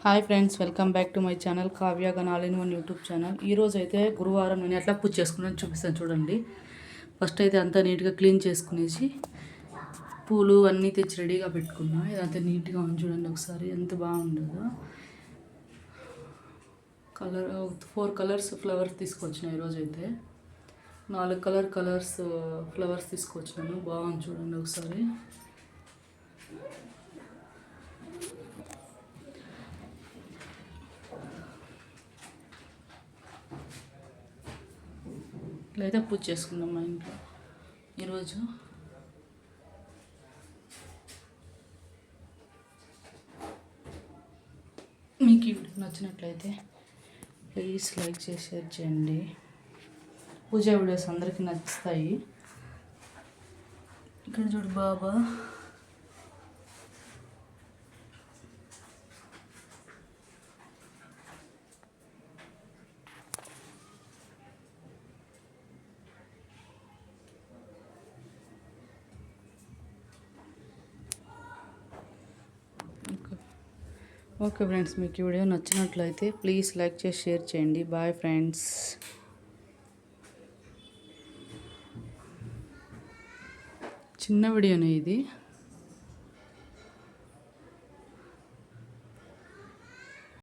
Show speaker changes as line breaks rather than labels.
Hi friends, welcome back to my channel Kavya Ganal in one YouTube channel. ఈరోజు అయితే గురువారం నేను ఎట్లా పూజ చేసుకున్నాను చూపిస్తాను చూడండి. ఫస్ట్ అయితే అంతా నీట్గా క్లీన్ చేసుకునేసి పూలు అన్నీ తెచ్చి రెడీగా పెట్టుకున్నా. ఇదంతా నీట్గా ఉంది చూడండి, ఒకసారి ఎంత బాగుండదో. కలర్ 4 కలర్స్ ఫ్లవర్స్ తీసుకొచ్చిన ఈరోజు అయితే 4 కలర్స్ ఫ్లవర్స్ తీసుకొచ్చినాను. బాగుంది చూడండి ఒకసారి. ఇట్లయితే పూజ చేసుకుందాం మా ఇంట్లో ఈరోజు. మీకు ఈ వీడియో నచ్చినట్లయితే ప్లీజ్ లైక్ చేసి షేర్ చేయండి. పూజ వీడియోస్ అందరికీ నచ్చుతాయి. ఇక్కడ చూడు బాబా, ఓకే ఫ్రెండ్స్, మీకు ఈ వీడియో నచ్చినట్లయితే ప్లీజ్ లైక్ చేసి షేర్ చేయండి. Bye friends. చిన్న వీడియోనే ఇది.